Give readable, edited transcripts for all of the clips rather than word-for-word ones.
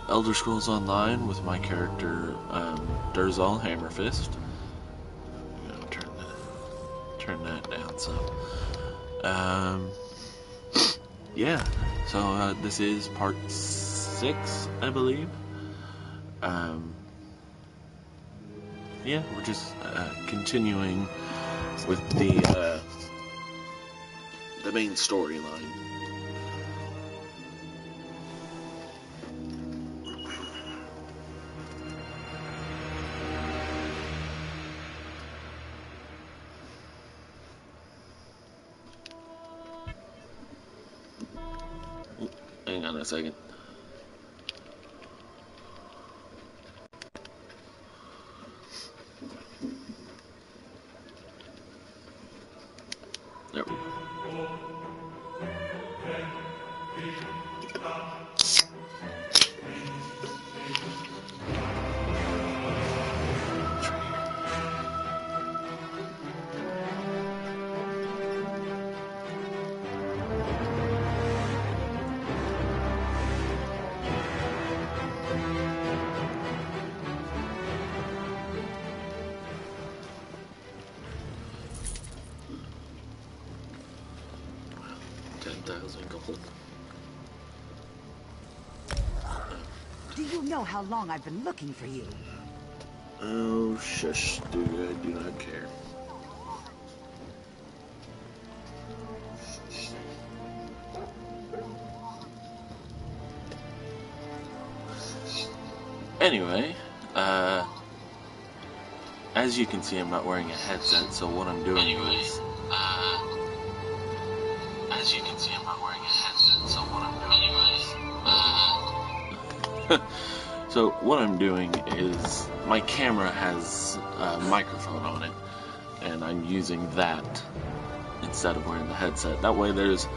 Elder Scrolls Online with my character Durzol, Hammerfist. I'm gonna turn that down some. Yeah, so this is part 6, I believe. Yeah, we're just continuing with the main storyline. Hang on a second. There we go. Gold. Do you know how long I've been looking for you? Oh, shush, dude, I do not care. Anyway, as you can see, I'm not wearing a headset, so what I'm doing is... As you can see, I'm not wearing a headset, so what I'm doing is... So what I'm doing is, my camera has a microphone on it, and I'm using that instead of wearing the headset. That way there's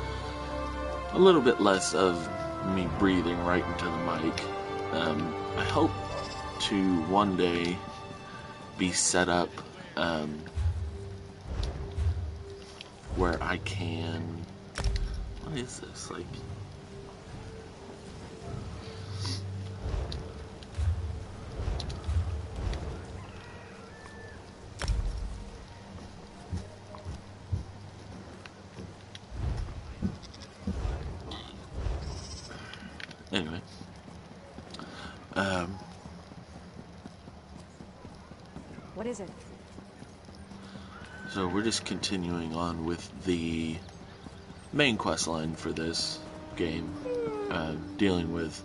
a little bit less of me breathing right into the mic. I hope to one day be set up where I can... What is this? Like... Anyway. What is it? So we're just continuing on with the main quest line for this game, dealing with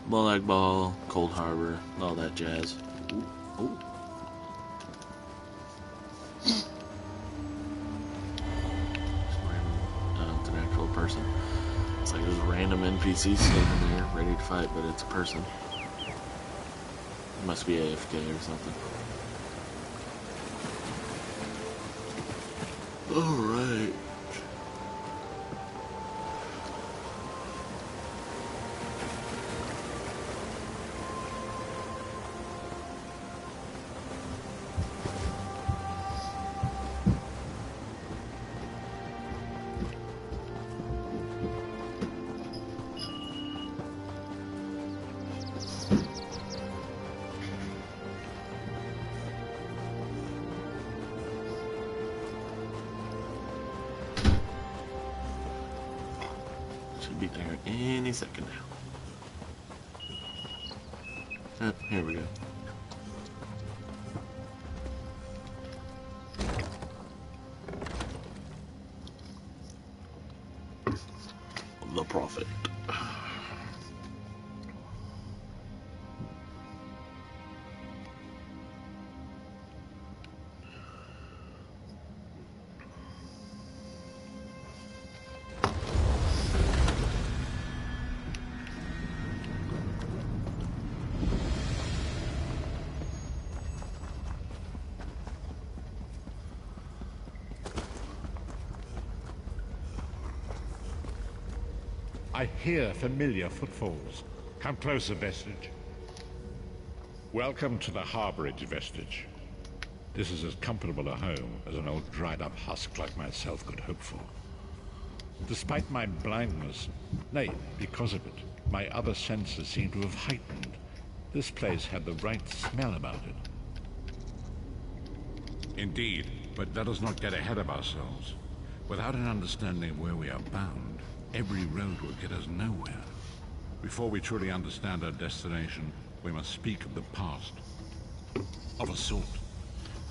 Molag Bal, Cold Harbor, all that jazz. Ooh, ooh. It's an actual person. It's like there's a random NPC standing there, ready to fight, but it's a person. It must be AFK or something. Alright. Be there any second now. Oh, here we go. The Prophet. I hear familiar footfalls. Come closer, Vestige. Welcome to the Harborage, Vestige. This is as comfortable a home as an old dried-up husk like myself could hope for. Despite my blindness, nay, because of it, My other senses seemed to have heightened. This place had the right smell about it. Indeed, but let us not get ahead of ourselves. Without an understanding of where we are bound, every road will get us nowhere. Before we truly understand our destination, we must speak of the past. Of a sort.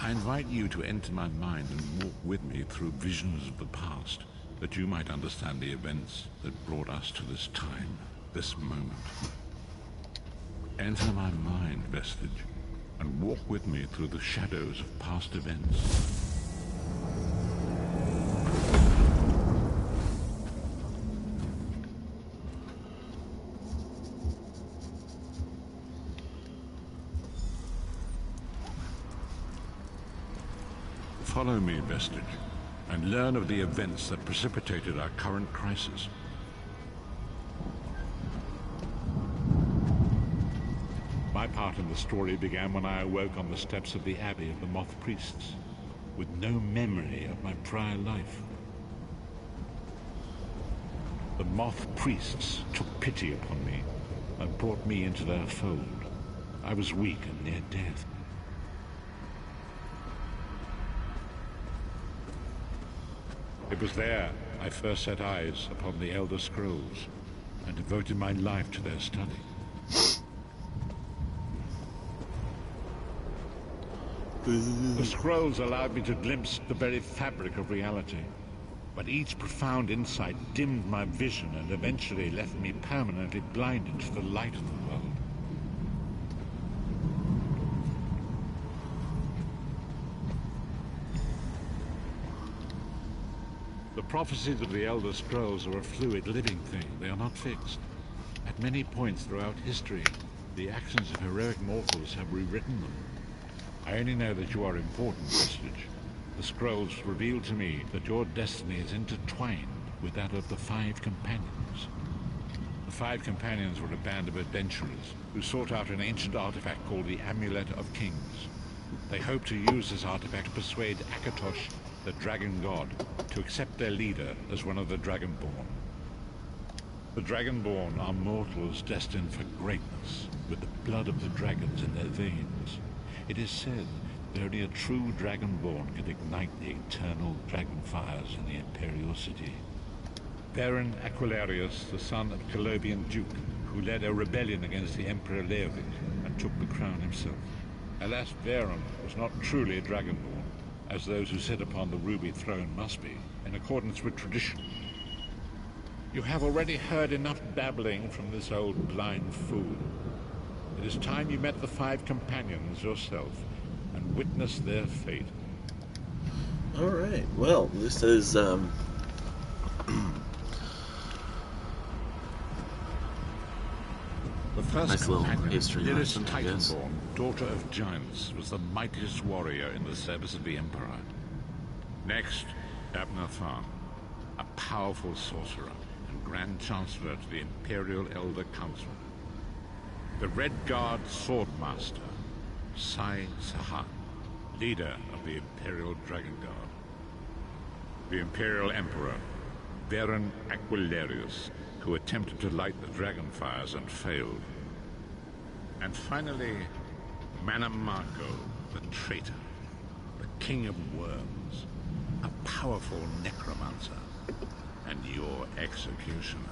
I invite you to enter my mind and walk with me through visions of the past, that you might understand the events that brought us to this time, this moment. Enter my mind, Vestige, and walk with me through the shadows of past events. Follow me, Vestige, and learn of the events that precipitated our current crisis. My part in the story began when I awoke on the steps of the Abbey of the Moth Priests, with no memory of my prior life. The Moth Priests took pity upon me and brought me into their fold. I was weak and near death. It was there I first set eyes upon the Elder Scrolls and devoted my life to their study. The scrolls allowed me to glimpse the very fabric of reality, but each profound insight dimmed my vision and eventually left me permanently blinded to the light of the world. The prophecies of the Elder Scrolls are a fluid, living thing. They are not fixed. At many points throughout history, the actions of heroic mortals have rewritten them. I only know that you are important, Vestige. The scrolls reveal to me that your destiny is intertwined with that of the Five Companions. The Five Companions were a band of adventurers who sought out an ancient artifact called the Amulet of Kings. They hoped to use this artifact to persuade Akatosh, the Dragon God, to accept their leader as one of the Dragonborn. The Dragonborn are mortals destined for greatness, with the blood of the dragons in their veins. It is said that only a true Dragonborn can ignite the eternal dragon fires in the Imperial City. Baron Aquilarius, the son of Colobian Duke, who led a rebellion against the Emperor Leovic and took the crown himself. Alas, Baron was not truly a Dragonborn, as those who sit upon the ruby throne must be, in accordance with tradition. You have already heard enough babbling from this old blind fool. It is time you met the Five Companions yourself and witnessed their fate. Alright, well, this is, the first nice little companion, history Lyrith lesson, I guess. Titanborn, daughter of giants, was the mightiest warrior in the service of the Emperor. Next, Abner Tharn, a powerful sorcerer and Grand Chancellor to the Imperial Elder Council. The Red Guard Swordmaster, Sai Sahan, leader of the Imperial Dragon Guard. The Imperial Emperor, Baron Aquilarius, who attempted to light the dragon fires and failed. And finally, Manamako, the traitor, the King of Worms, a powerful necromancer, and your executioner.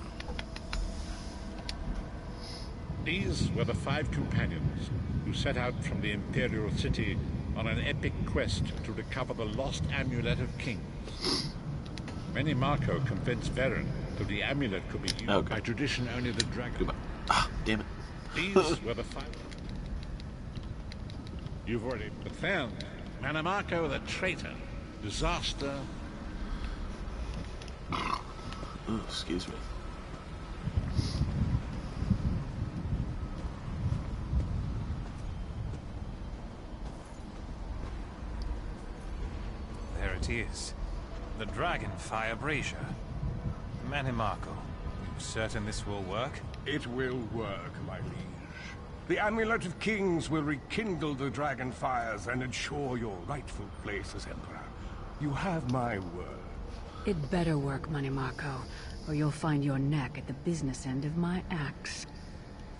These were the Five Companions who set out from the Imperial City on an epic quest to recover the lost Amulet of Kings. Many Marco convinced Baron that the amulet could be used by tradition only the dragon. Goodbye. Ah, damn it. These were the five. You've already found Manamako the traitor. Disaster. Oh, excuse me. There it is. The Dragonfire Brazier. Manamako, you certain this will work? It will work, my liege. The Amulet of Kings will rekindle the dragon fires and ensure your rightful place as Emperor. You have my word. It better work, Manamako. or you'll find your neck at the business end of my axe.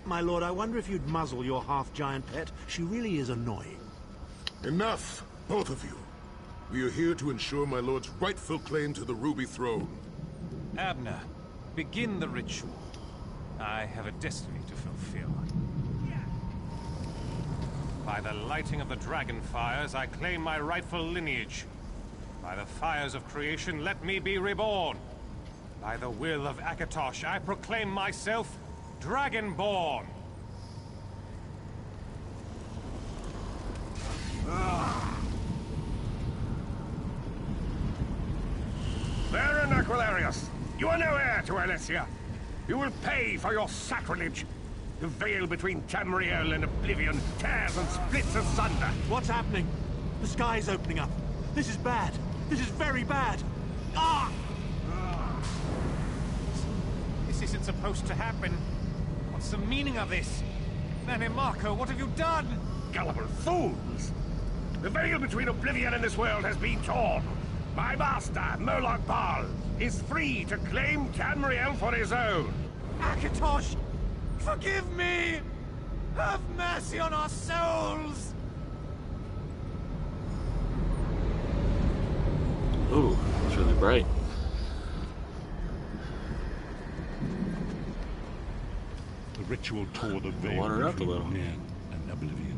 My lord, I wonder if you'd muzzle your half-giant pet. She really is annoying. Enough, both of you. We are here to ensure my lord's rightful claim to the Ruby Throne. Abner, begin the ritual. I have a destiny to fulfill. By the lighting of the dragon fires, I claim my rightful lineage. By the fires of creation, let me be reborn. By the will of Akatosh, I proclaim myself Dragonborn. Baron Aquilarius, you are no heir to Alessia. You will pay for your sacrilege. The veil between Tamriel and Oblivion tears and splits asunder. What's happening? The sky's opening up. This is bad. This is very bad. Ah! This isn't supposed to happen. What's the meaning of this? Nanny Marco, what have you done? Gullible fools! The veil between Oblivion and this world has been torn. My master, Moloch Baal, is free to claim Tamriel for his own. Akatosh, forgive me! Have mercy on our souls! Ooh, it's really bright. The ritual tore the veil water up a between little. man and Oblivion,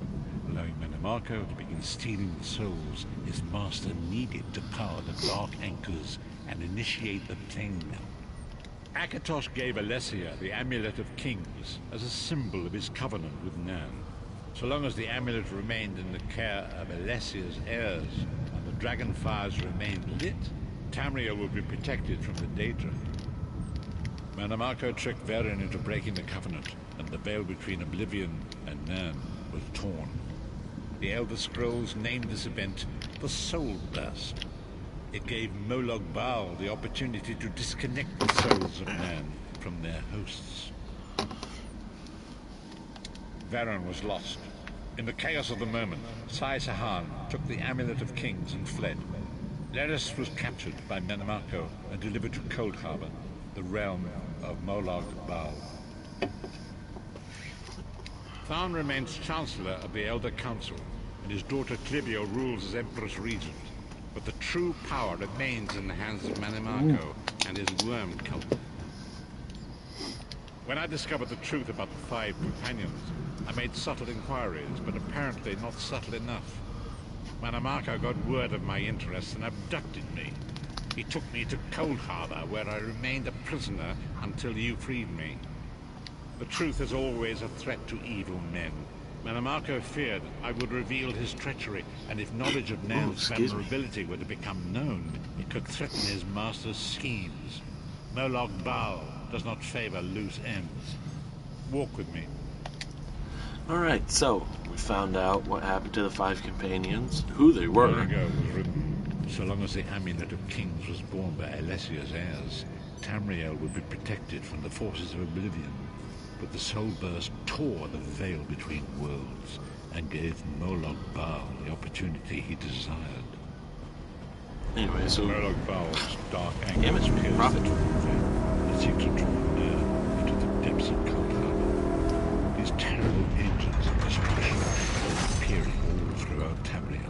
allowing Manimarco to begin stealing the souls his master needed to power the dark anchors and initiate the plane melt. Akatosh gave Alessia the Amulet of Kings as a symbol of his covenant with Nan. So long as the amulet remained in the care of Alessia's heirs and the dragon fires remained lit, Tamriel would be protected from the Daedra. Manimarco tricked Varen into breaking the covenant, and the veil between Oblivion and Nan was torn. The Elder Scrolls named this event the Soul Burst. It gave Moloch Baal the opportunity to disconnect the souls of Nan from their hosts. Varen was lost. In the chaos of the moment, Sai Sahan took the Amulet of Kings and fled. Leris was captured by Manimarco and delivered to Cold Harbor, the realm of Moloch Baal. Tharn remains Chancellor of the Elder Council, and his daughter Clivio rules as Empress Regent. But the true power remains in the hands of Manimarco and his worm cult. When I discovered the truth about the 5 companions, I made subtle inquiries, but apparently not subtle enough. Manimarco got word of my interests and abducted me. He took me to Cold Harbor, where I remained a prisoner until you freed me. The truth is always a threat to evil men. Manimarco feared I would reveal his treachery, and if knowledge of Nan's vulnerability were to become known, it could threaten his master's schemes. Moloch Baal does not favor loose ends. Walk with me. Alright, so we found out what happened to the 5 companions, who they were. Long ago was written, so long as the Amulet of Kings was borne by Alessia's heirs, Tamriel would be protected from the forces of Oblivion. But the Soul Burst tore the veil between worlds and gave Moloch Baal the opportunity he desired. Anyway, so Moloch Baal's dark anger Damn it, pierced Prophet. the veil that seemed to draw near into the depths of Cold Harbor. These terrible engines of destruction were appearing all throughout Tamriel.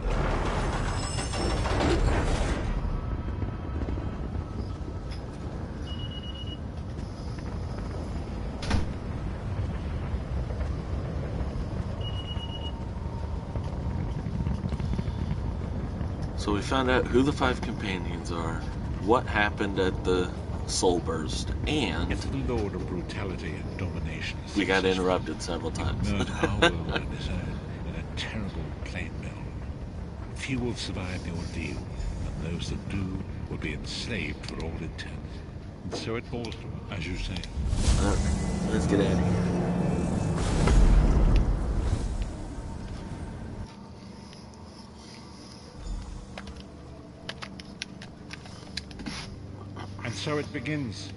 So we found out who the 5 companions are, what happened at the Soul Burst, and If the Lord of Brutality and Domination we got sees us interrupted several times. He merged our world and his own in a terrible plane melt. Few will survive the ordeal, and those that do will be enslaved for all intents. And so it falls to, as you say. Let's get out of here. And so it begins.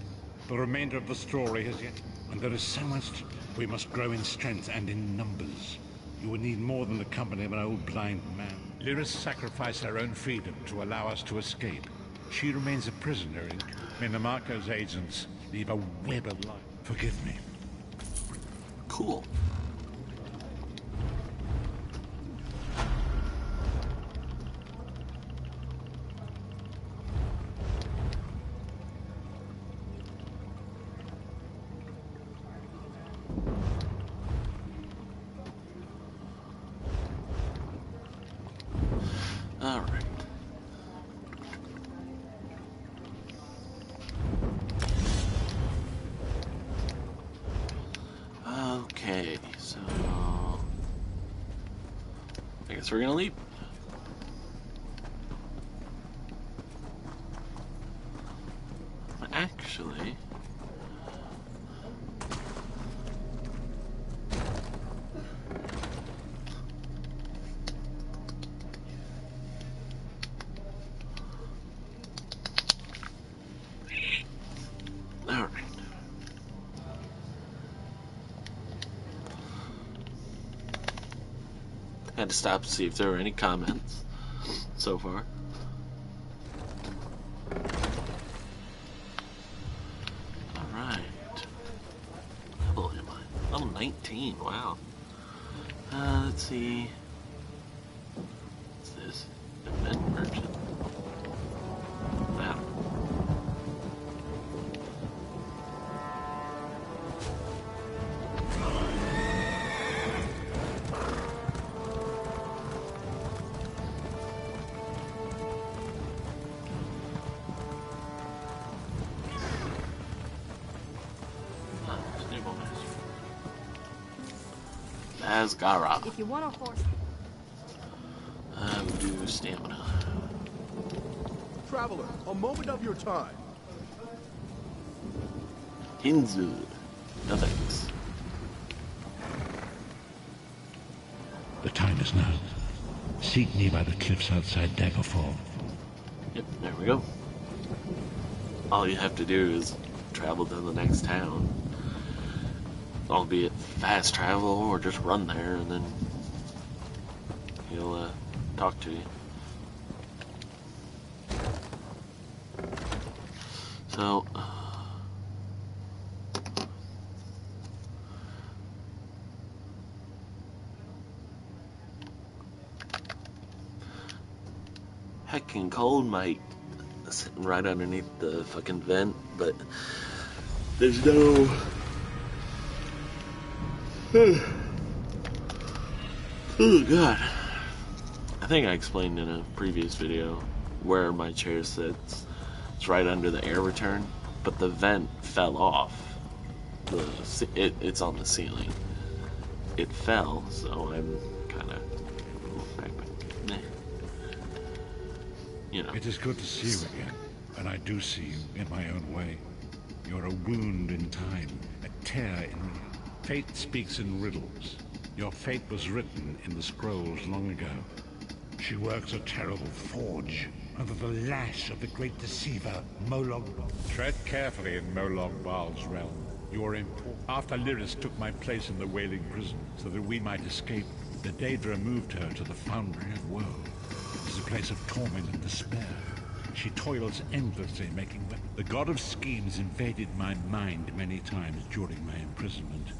The remainder of the story has yet... And there is so much... We must grow in strength and in numbers. You will need more than the company of an old blind man. Lyris sacrificed her own freedom to allow us to escape. She remains a prisoner in Manimarco's agents leave a web of light. Forgive me. Cool. All right. Okay, so I guess we're gonna leave. Actually, all right. Had to stop to see if there were any comments so far. Alright. Level am I? Level 19, wow. Let's see. What's this? Event merchant. Wow. Asgara. If you want a horse. We'll do stamina. Traveler, a moment of your time. Hinzu. No thanks. The time is now. Seek me by the cliffs outside Daggerfall. Yep, there we go. All you have to do is travel to the next town. Albeit fast travel, or just run there and then he'll talk to you. So heckin' cold, mate. Sitting right underneath the fucking vent, but there's no oh god. I think I explained in a previous video where my chair sits. It's right under the air return, but the vent fell off. It's on the ceiling. It fell, so I'm kind of you know. It is good to see you again, and I do see you in my own way. You're a wound in time, a tear in fate speaks in riddles. Your fate was written in the scrolls long ago. She works a terrible forge under the lash of the great deceiver, Molog. Tread carefully in Molog Baal's realm. You are important. After Lyris took my place in the Wailing Prison so that we might escape, the Daedra moved her to the Foundry of Woe. It is a place of torment and despair. She toils endlessly making weapons. The god of schemes invaded my mind many times during my imprisonment.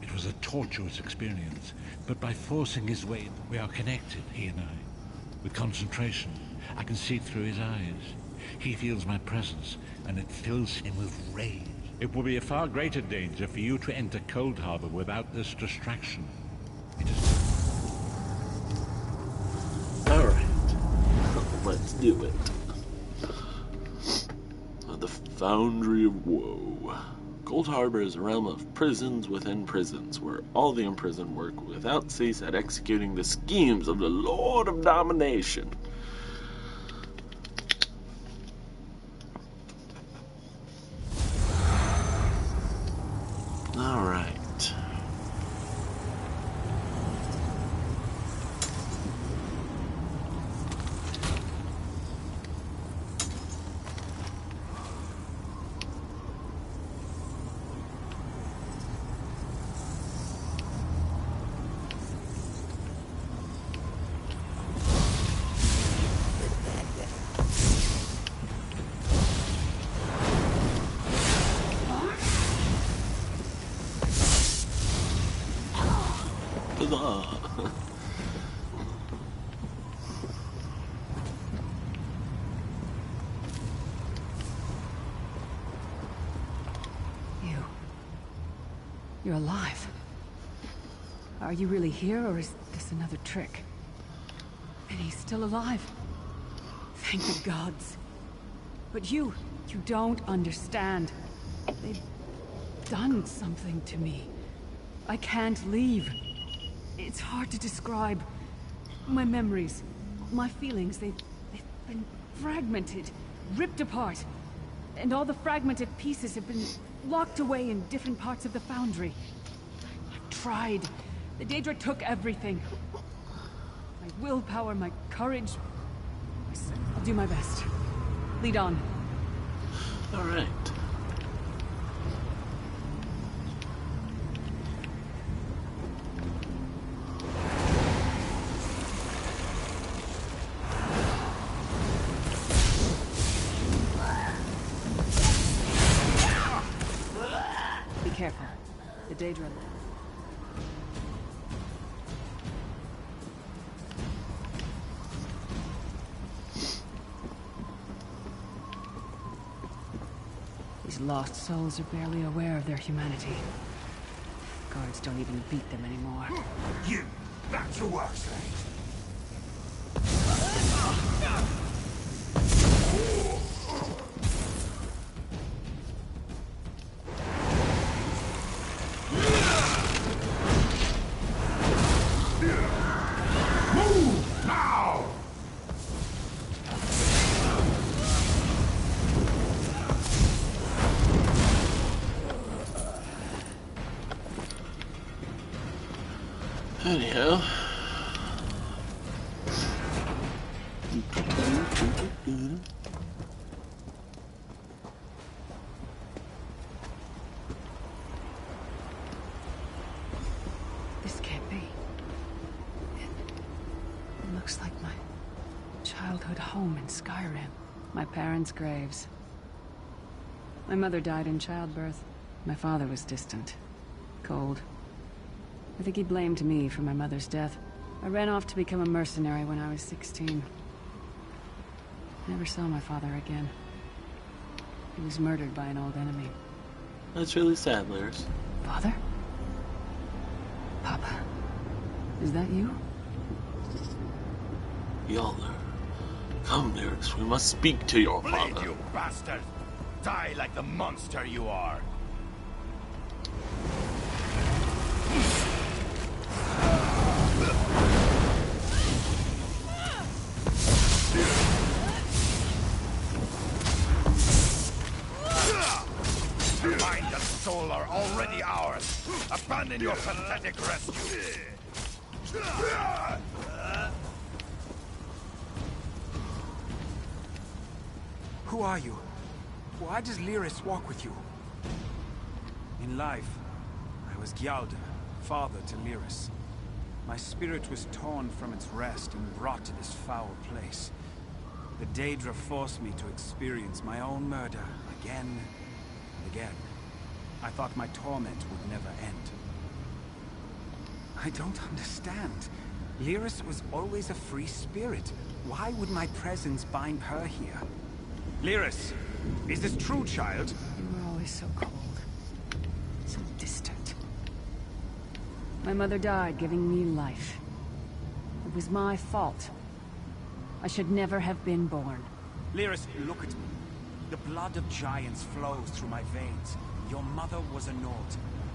It was a tortuous experience, but by forcing his way, we are connected, he and I. With concentration, I can see through his eyes. He feels my presence, and it fills him with rage. It will be a far greater danger for you to enter Cold Harbor without this distraction. It is... Alright. Let's do it. The Foundry of Woe. Cold Harbor is a realm of prisons within prisons, where all the imprisoned work without cease at executing the schemes of the Lord of Domination. Alright. Huzzah. You're alive. Are you really here, or is this another trick? And he's still alive. Thank the gods. But you don't understand. They've done something to me. I can't leave. It's hard to describe. My memories, my feelings, they've been fragmented, ripped apart. And all the fragmented pieces have been locked away in different parts of the foundry. I've tried. The Daedra took everything. My willpower, my courage. I'll do my best. Lead on. All right. Be careful. The Daedra. These lost souls are barely aware of their humanity. Guards don't even beat them anymore. You! Back to work, slave! Move now! Anyhow. This can't be. It looks like my childhood home in Skyrim. My parents' graves. My mother died in childbirth. My father was distant. Cold. I think he blamed me for my mother's death. I ran off to become a mercenary when I was 16. Never saw my father again. He was murdered by an old enemy. That's really sad, Lyris. Father? Papa? Is that you? Yalder. Come, Lyris. We must speak to your Bleed, father. you bastard! Die like the monster you are! Mind and soul are already ours. Abandon your pathetic rescue. Who are you? Why does Lyris walk with you? In life, I was Gyalda, father to Lyris. My spirit was torn from its rest and brought to this foul place. The Daedra forced me to experience my own murder again and again. I thought my torment would never end. I don't understand. Lyris was always a free spirit. Why would my presence bind her here? Lyris, is this true, child? You were always so cold. So distant. My mother died giving me life. It was my fault. I should never have been born. Lyris, look at me. The blood of giants flows through my veins. Your mother was a Nord.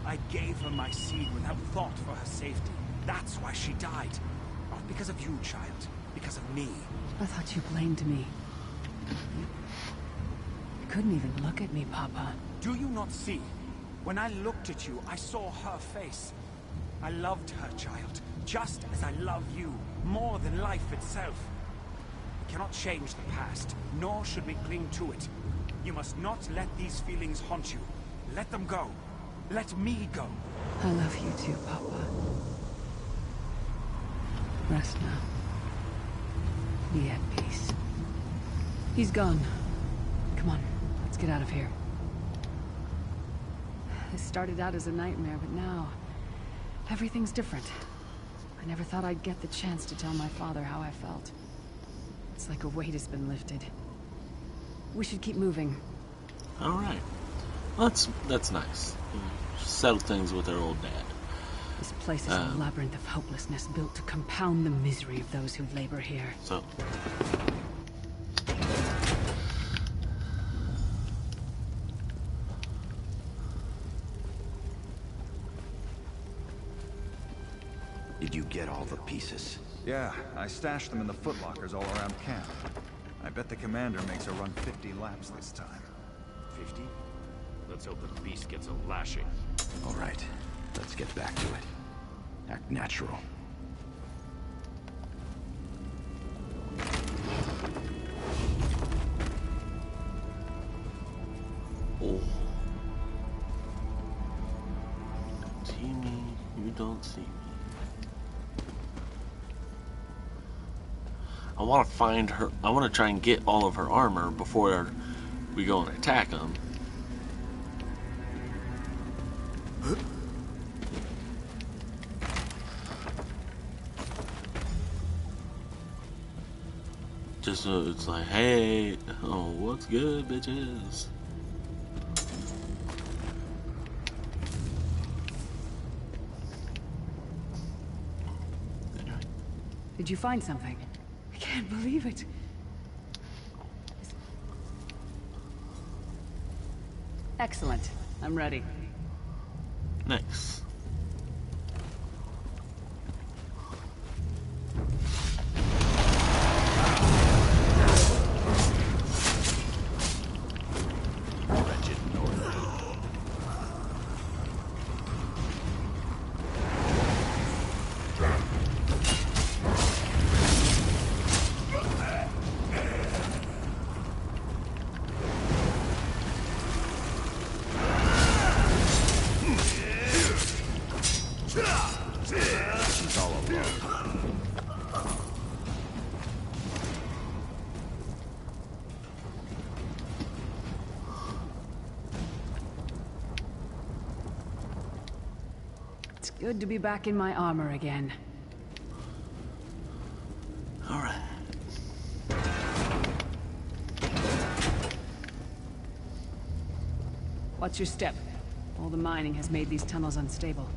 I gave her my seed without thought for her safety. That's why she died. Not because of you, child. Because of me. I thought you blamed me. You couldn't even look at me, Papa. Do you not see? When I looked at you, I saw her face. I loved her, child. Just as I love you. More than life itself. We cannot change the past, nor should we cling to it. You must not let these feelings haunt you. Let them go. Let me go. I love you too, Papa. Rest now. Be at peace. He's gone. Come on, let's get out of here. This started out as a nightmare, but now... everything's different. I never thought I'd get the chance to tell my father how I felt. It's like a weight has been lifted. We should keep moving. All right. Well, that's nice. Settle things with our old dad. This place is a labyrinth of hopelessness built to compound the misery of those who labor here. So. Did you get all the pieces? Yeah, I stashed them in the footlockers all around camp. I bet the commander makes her run 50 laps this time. 50? Let's hope the beast gets a lashing. All right, let's get back to it. Act natural. Oh. See me, you don't see me. I want to find her. I want to try and get all of her armor before we go and attack them. Just so it's like, hey, oh, what's good, bitches? Did you find something? I can't believe it. Excellent. I'm ready. Nice. Good to be back in my armor again. All right. What's your step? All the mining has made these tunnels unstable.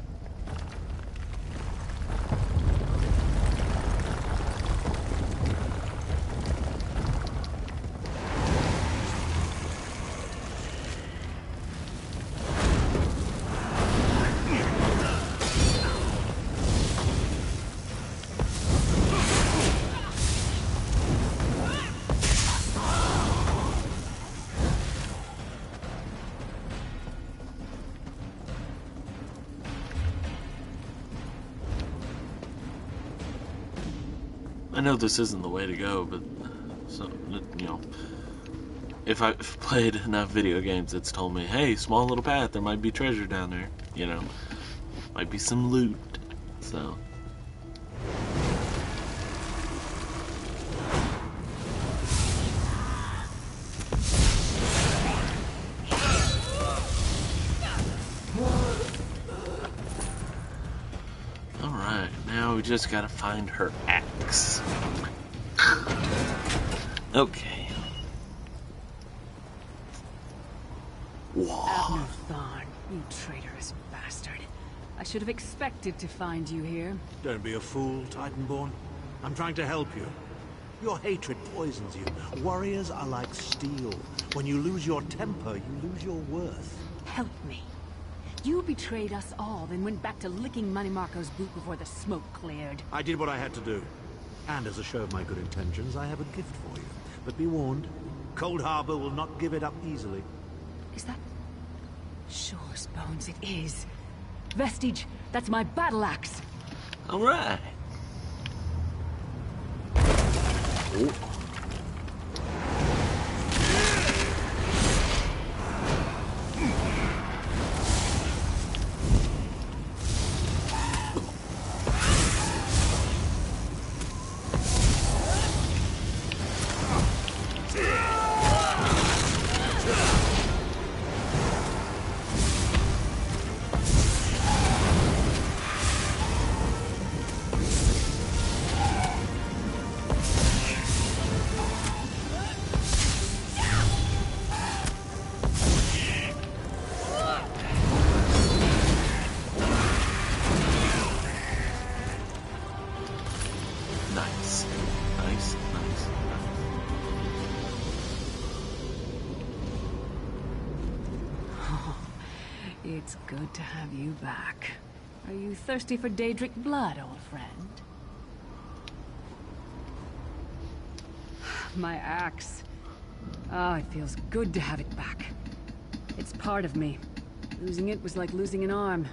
I know this isn't the way to go, but so you know, if I've played enough video games, it's told me, hey, small little path, there might be treasure down there. You know, might be some loot. So. Alright, now we just gotta find her axe. Okay. Abner Thorn, you traitorous bastard. I should have expected to find you here. Don't be a fool, Titanborn. I'm trying to help you. Your hatred poisons you. Warriors are like steel. When you lose your temper, you lose your worth. Help me. You betrayed us all, then went back to licking Money Marco's boot before the smoke cleared. I did what I had to do. And as a show of my good intentions, I have a gift for you. But be warned, Cold Harbor will not give it up easily. Is that... Sure, Bones, it is. Vestige, that's my battle axe. Alright. Oh. It's good to have you back. Are you thirsty for Daedric blood, old friend? My axe. Ah, it feels good to have it back. It's part of me. Losing it was like losing an arm.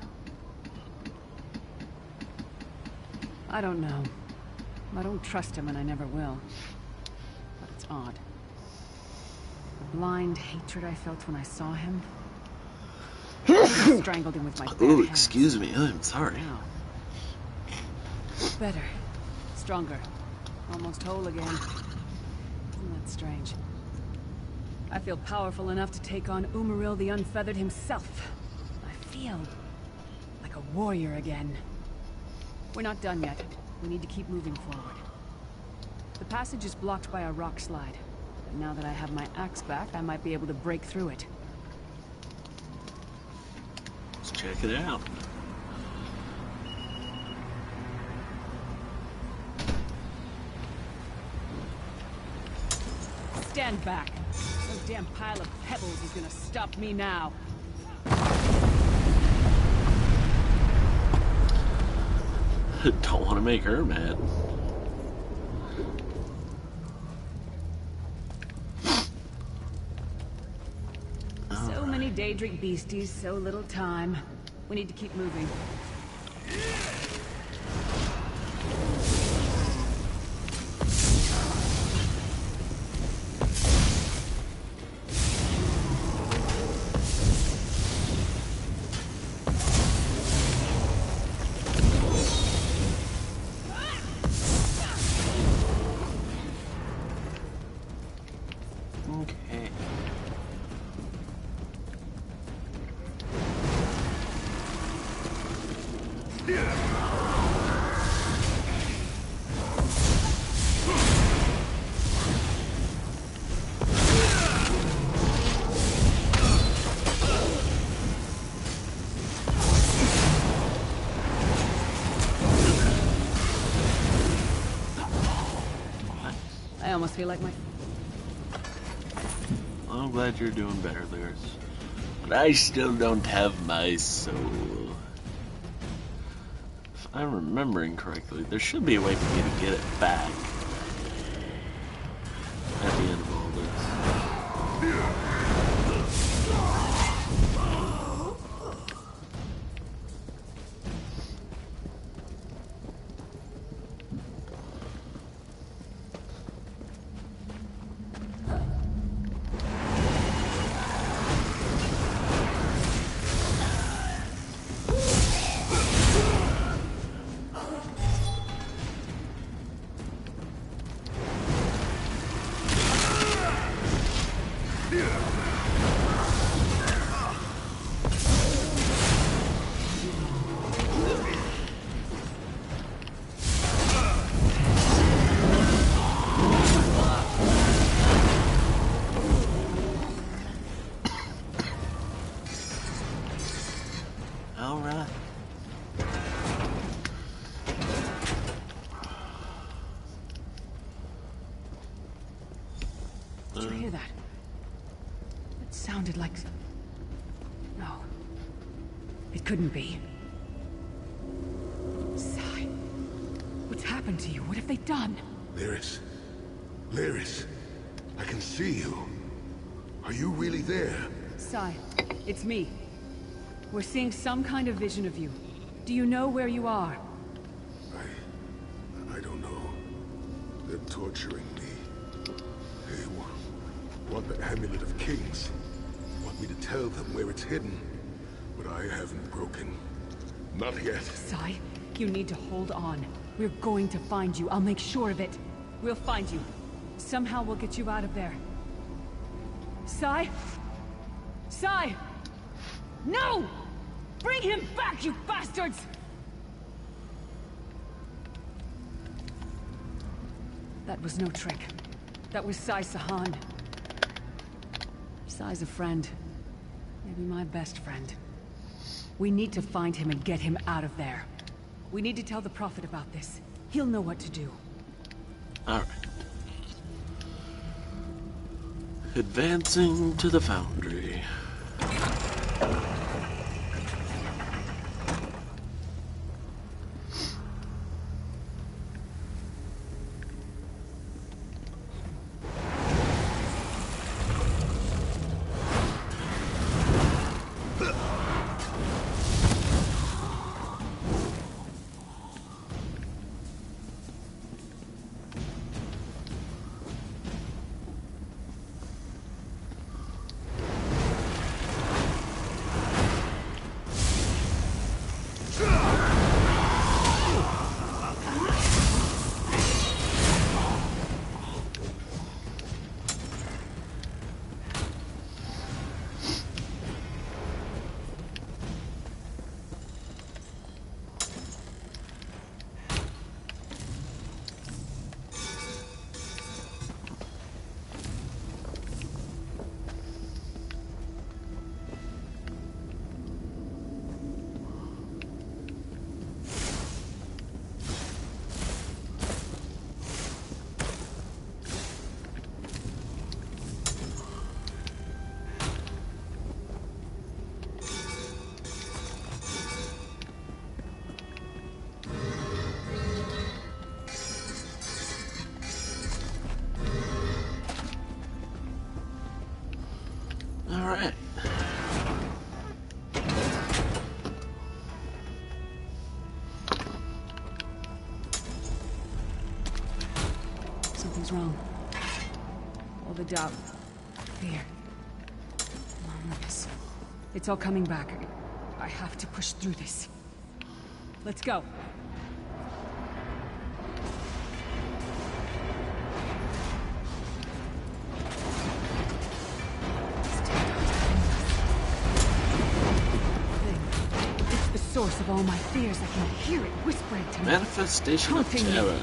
I don't know. I don't trust him and I never will. But it's odd. The blind hatred I felt when I saw him. I strangled him with my bare hands. Excuse me. I'm sorry. Now. Better. Stronger. Almost whole again. Isn't that strange? I feel powerful enough to take on Umaril the Unfeathered himself. I feel like a warrior again. We're not done yet. We need to keep moving forward. The passage is blocked by a rock slide. But now that I have my axe back, I might be able to break through it. Let's check it out. Stand back. No damn pile of pebbles is gonna stop me now. Don't want to make her mad. So many Daedric beasties, so little time. We need to keep moving. Okay. I almost feel like my... I'm glad you're doing better, Lyris. But I still don't have my soul. If I'm remembering correctly, there should be a way for me to get it back at the end of all this. Alright. Did you hear that? It sounded like... No. It couldn't be. Sai. What's happened to you? What have they done? Lyris. Lyris. I can see you. Are you really there? Sai, it's me. We're seeing some kind of vision of you. Do you know where you are? I don't know. They're torturing me. They want the Amulet of Kings. Want me to tell them where it's hidden. But I haven't broken. Not yet. Sai, you need to hold on. We're going to find you. I'll make sure of it. We'll find you. Somehow we'll get you out of there. Sai? Sai! No! Bring him back, you bastards! That was no trick. That was Sai Sahan. Sai's a friend. Maybe my best friend. We need to find him and get him out of there. We need to tell the Prophet about this. He'll know what to do. Alright. Advancing to the foundry. Something's wrong. All the doubt, fear, loneliness. It's all coming back. I have to push through this. Let's go. It's the source of all my fears. I can hear it whispering to me. Manifestation of terror.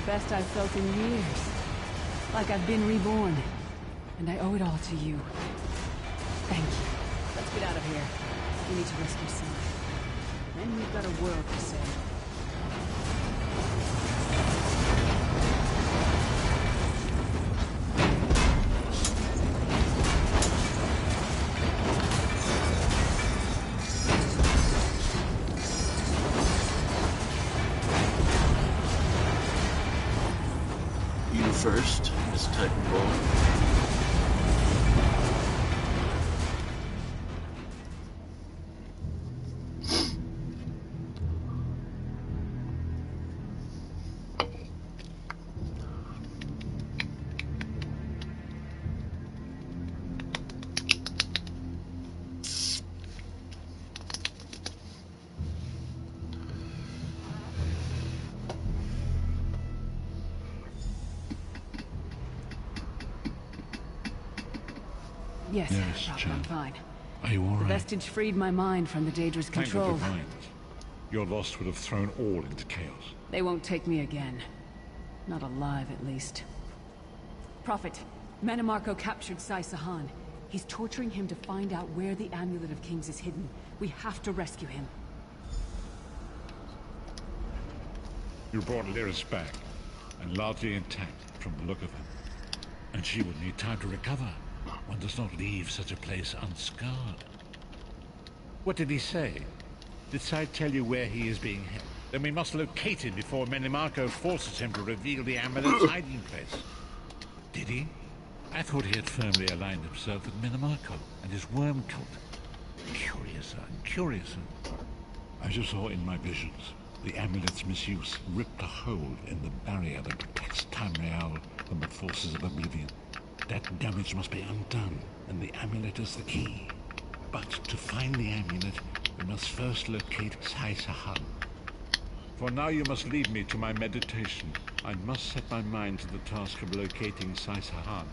Best I've felt in years. Like I've been reborn. And I owe it all to you. Thank you. Let's get out of here. We need to rescue someone. Then we've got a world to save. First is Titanborn. Yes, Yes, I'm fine. Are you all The right? vestige freed my mind from the Daedra's Thank control. the divines. Your loss would have thrown all into chaos. They won't take me again. Not alive, at least. Prophet, Manimarco captured Sai Sahan. He's torturing him to find out where the Amulet of Kings is hidden. We have to rescue him. You brought Lyris back, and largely intact from the look of him. And she would need time to recover. One does not leave such a place unscarred. What did he say? Did Sai tell you where he is being held? Then we must locate him before Manimarco forces him to reveal the amulet's hiding place. Did he? I thought he had firmly aligned himself with Manimarco and his worm cult. Curiouser and curiouser. I just saw in my visions the amulet's misuse ripped a hole in the barrier that protects Tamriel from the forces of oblivion. That damage must be undone, and the amulet is the key. But to find the amulet, we must first locate Sai Sahan. For now you must leave me to my meditation. I must set my mind to the task of locating Sai Sahan.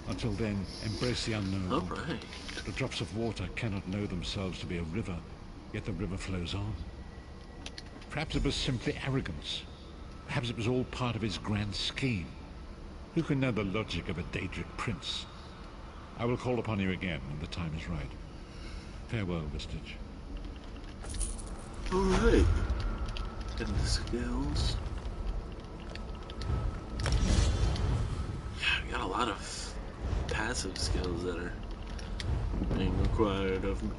Until then, embrace the unknown. All right. The drops of water cannot know themselves to be a river, yet the river flows on. Perhaps it was simply arrogance. Perhaps it was all part of his grand scheme. Who can know the logic of a Daedric prince? I will call upon you again when the time is right. Farewell, Vestige. Alright. And the skills. Yeah, I got a lot of passive skills that are being required of me.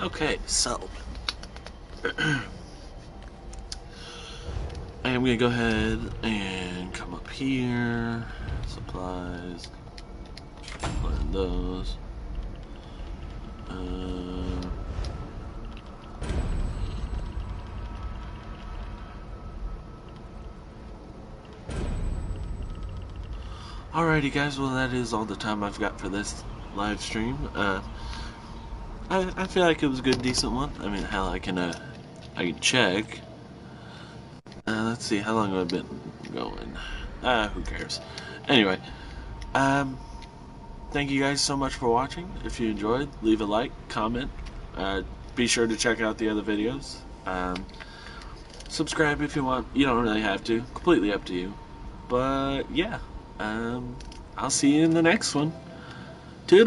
Okay, so I am gonna go ahead and come up here, supplies, learn those. Alrighty guys, well that is all the time I've got for this live stream. I feel like it was a good, decent one. I mean, hell, I can check. Let's see, how long have I been going? Who cares? Anyway, thank you guys so much for watching. If you enjoyed, leave a like, comment. Be sure to check out the other videos. Subscribe if you want. You don't really have to. Completely up to you. But yeah, I'll see you in the next one.